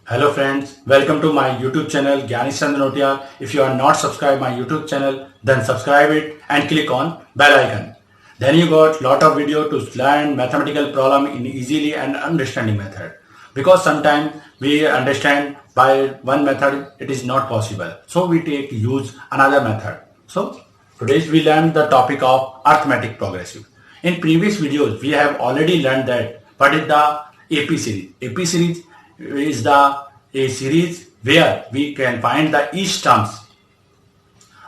Hello friends, welcome to my YouTube channel Gyani Notia. If you are not subscribed my YouTube channel, then subscribe it and click on bell icon. Then you got lot of video to learn mathematical problem in easily and understanding method. Because sometimes we understand by one method it is not possible. So we take use another method. So today we learn the topic of arithmetic progressive. In previous videos we have already learned that what is the AP series. AP series is the a series where we can find the each terms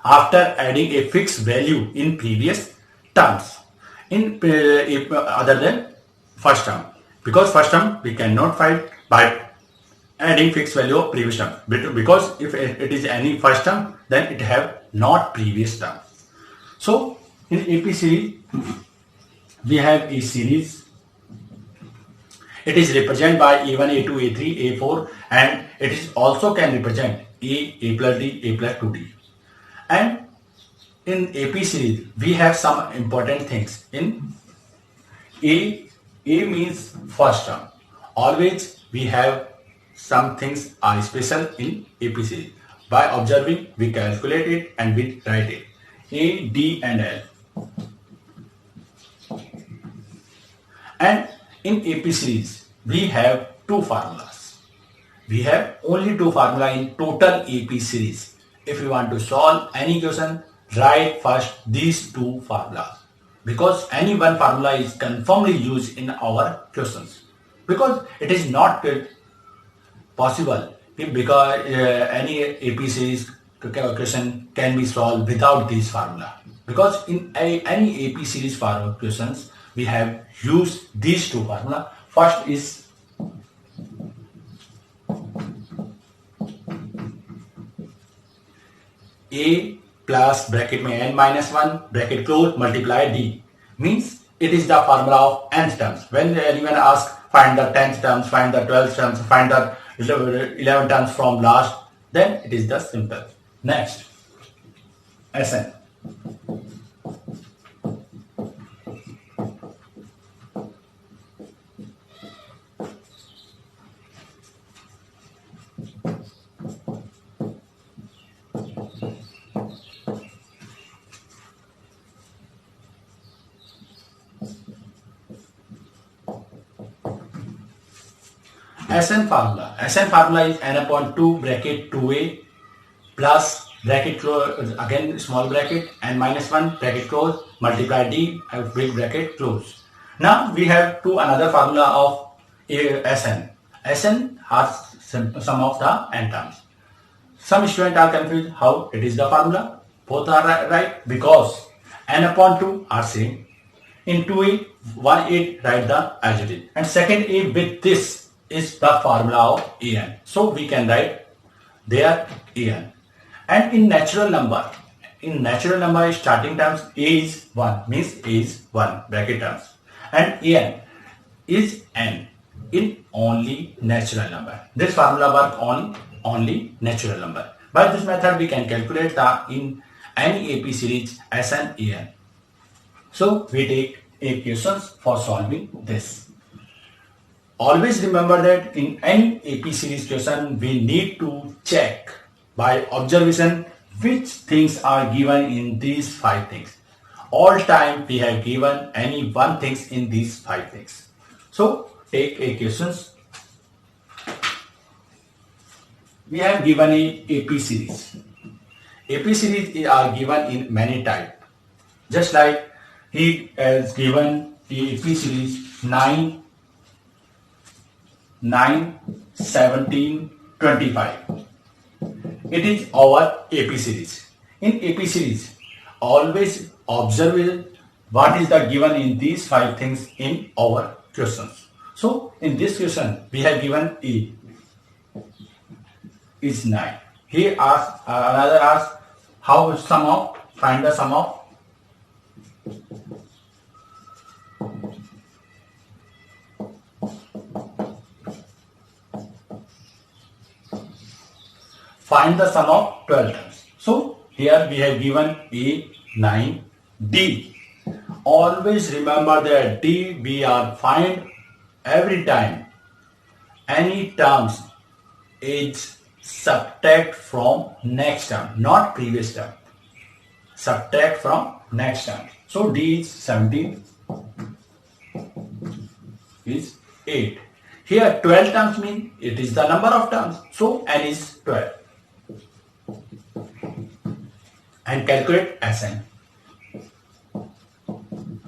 after adding a fixed value in previous terms in other than first term, because first term we cannot find by adding fixed value of previous term, because if it is any first term then it have not previous term. So in AP series we have a series. It is represented by A1, A2, A3, A4, and it is also can represent A plus D, A plus 2D. And in AP series, we have some important things. In A means first term. Always we have some things are special in AP series. By observing, we calculate it and we write it. A, D, and L. And in AP series, we have two formulas. We have only two formulas in total AP series. If you want to solve any question, write first these two formulas. Because any one formula is confirmly used in our questions. Because it is not possible because any AP series question can be solved without this formula. Because in any AP series for questions, we have used these two formula. First is A plus bracket में n minus 1 bracket close multiply D, means it is the formula of nth terms. When anyone asks find the 10th terms, find the 12th terms, find the 11 terms from last, then it is the simple. Next, Sn. Sn formula. Sn formula is n upon 2 bracket 2a plus bracket close, again small bracket, n minus 1 bracket close multiply d big bracket close. Now we have another formula of Sn. Sn are sum of the n terms. Some students are confused how it is the formula. Both are right because n upon 2 are same. In 2a, 1a write the as it is. And second a with this is the formula of an. So we can write there an. And in natural number starting terms a is 1 means a is 1 bracket terms. And an is n in only natural number. This formula work on only natural number. By this method we can calculate the in any AP series Sn an. So we take a questions for solving this. Always remember that in any AP series question we need to check by observation which things are given in these 5 things. All time we have given any one things in these 5 things. So take a questions. We have given a AP series. AP series are given in many type. Just like he has given the AP series 9, 17, 25. It is our AP series. In AP series, always observe what is the given in these 5 things in our questions. So in this question, we have given A is 9. He asks, another asks, how sum of, find the sum of find the sum of 12 terms. So here we have given A 9 D. Always remember that D we are find every time any terms is subtract from next term, not previous term. Subtract from next term. So D is 17 is 8. Here 12 terms mean it is the number of terms. So N is 12. And calculate Sn.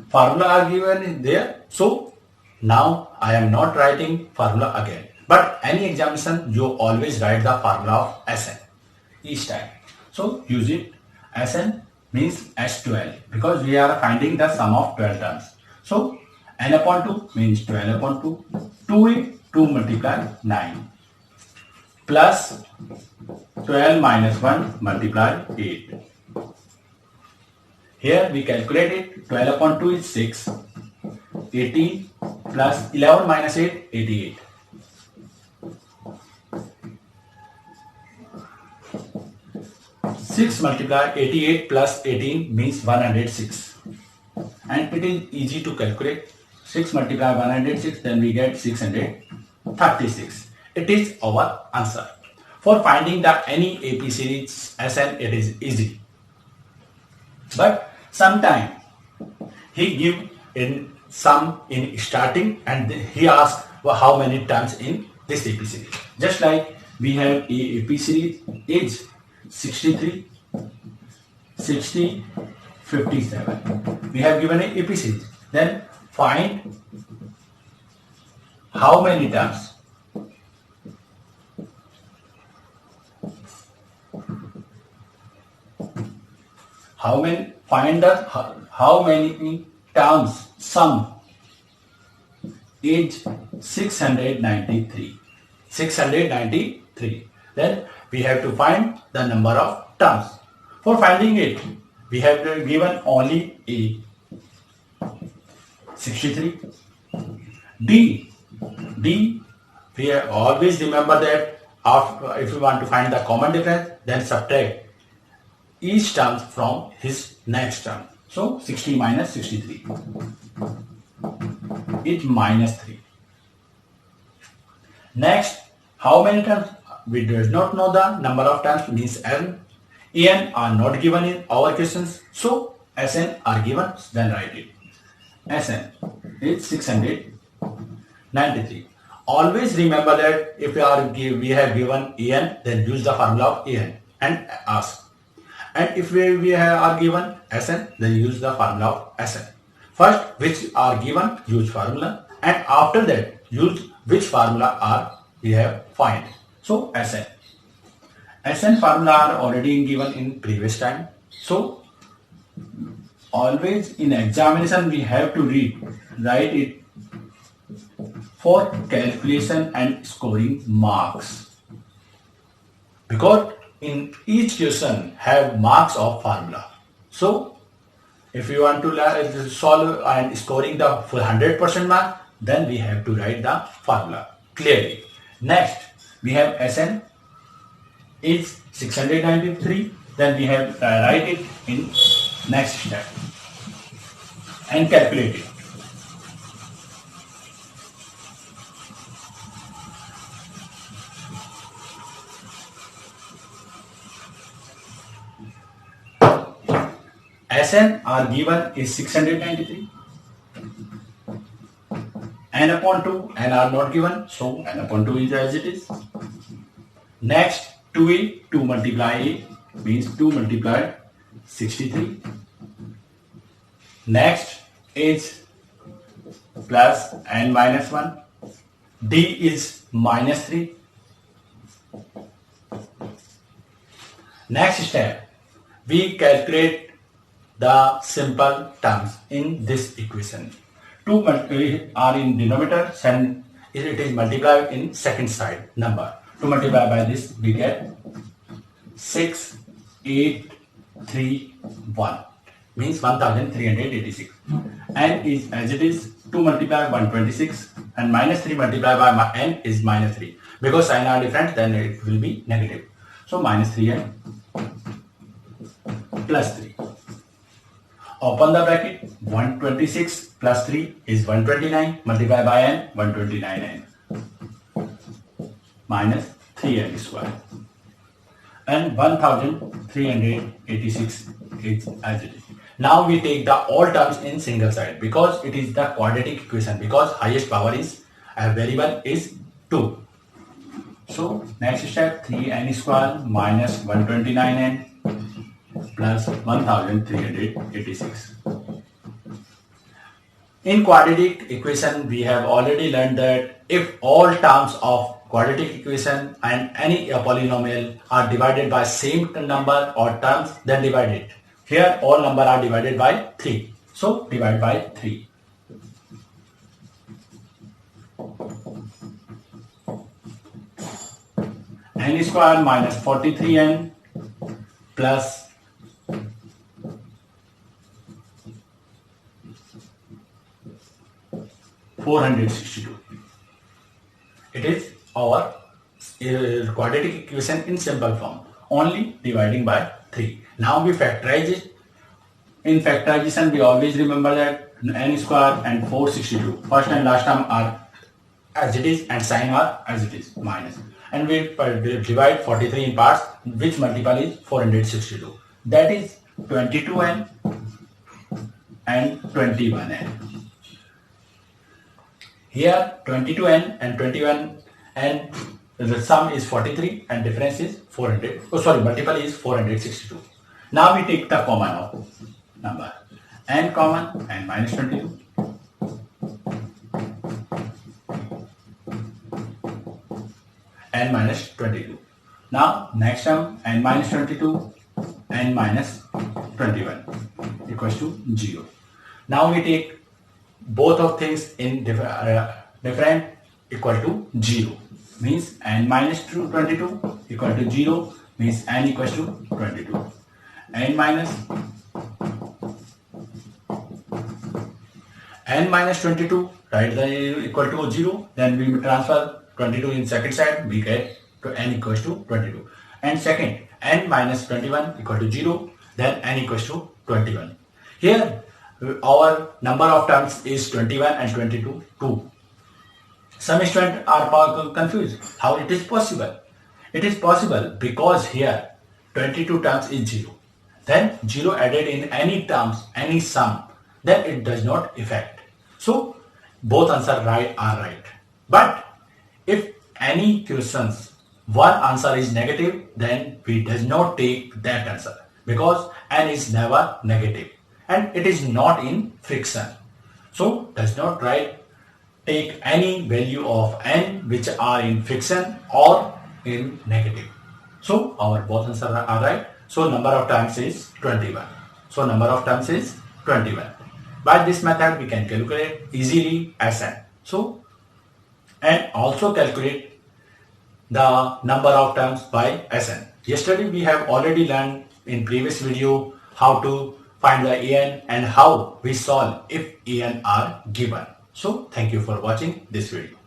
Formula are given in there. So now I am not writing formula again. But any examination you always write the formula of Sn each time. So use it. Sn means S12 because we are finding the sum of 12 terms. So N upon 2 means 12 upon 2. 2 multiply 9 plus 12 minus 1 multiply 8. Here we calculate it. 12 upon 2 is 6. 18 plus 11 minus 8, 88. 6 multiply 88 plus 18 means 106. And it is easy to calculate. 6 multiply 106, then we get 636. It is our answer. For finding the any AP series Sn, it is easy. But sometime he give in sum in starting and he asks how many terms in this AP series. Just like we have a AP series is 63, 60, 57. We have given a AP series. Then find how many terms. Find how many terms sum is 693. 693. Then we have to find the number of terms. For finding it, we have given only A 63. D, we always remember that if you want to find the common difference, then subtract each term from his next term. So 60 minus 63 is minus 3. Next, how many terms? We do not know the number of terms means N. En are not given in our questions. So Sn are given, then write it. Sn is 693. Always remember that if we have given En, then use the formula of En and ask. And if we are given Sn, then use the formula of Sn. First, which are given, use formula, and after that, use which formula we have find. So Sn. Sn formula are already given in previous time. So always in examination we have to write it for calculation and scoring marks. Because in each question have marks of formula. So if you want to solve and scoring the full 100% mark, then we have to write the formula clearly. Next, we have Sn is 693. Then we have write it in next step and calculate it. Sn are given is 693. N upon 2, N are not given, so N upon 2 is as it is. Next, 2a, 2 multiply a means 2 multiply 63. Next is plus N minus 1. D is minus 3. Next step, we calculate the simple terms in this equation. 2 are in denominator and it is multiplied in second side number. To multiply by this we get 6, 8, 3, 1 means 1386. N is as it is 2 multiplied by 126 and minus 3 multiplied by N is minus 3. Because sign are different, then it will be negative. So minus 3N plus 3. Open the bracket. 126 plus 3 is 129. Multiply by N, 129N minus 3. 3n square. And 1386 is as it is. Now we take the all terms in single side because it is the quadratic equation, because highest power is a variable is 2. So next step, 3n square minus 129n plus 1386. In quadratic equation, we have already learned that if all terms of quadratic equation and any polynomial are divided by same number or terms, then divide it. Here all number are divided by 3. So divide by 3. N square minus 43n plus 462. It is our quadratic equation in simple form, only dividing by 3. Now we factorize it. In factorization, we always remember that n square and 462. First and last term are as it is and sign are as it is, minus. And we divide 43 in parts, which multiple is 462. That is 22n and 21n. Here 22n and 21 and the sum is 43 and difference is 400. Oh sorry, multiple is 462. Now we take the common of number. N common, n minus 22. N minus 22. Now next term, n minus 22, n minus 21 equals to 0. Now we take both of things in different equal to 0. Means n minus 22 equal to 0 means n equals to 22. N minus 22, write the equal to 0, then we transfer 22 in second side, we get to n equals to 22. And second, n minus 21 equal to 0, then n equals to 21. Here our number of terms is 21 and 22, 2. Some students are confused how it is possible. It is possible because here 22 terms is 0. Then 0 added in any terms, any sum, then it does not affect. So both answers are right. But if any questions one answer is negative, then we does not take that answer because n is never negative and it is not in friction. So does not take any value of n which are in friction or in negative. So our both answers are right. So number of terms is 21. So number of terms is 21. By this method we can calculate easily Sn. So and also calculate the number of terms by Sn. Yesterday we have already learned in previous video how to find the an and how we solve if an are given. So thank you for watching this video.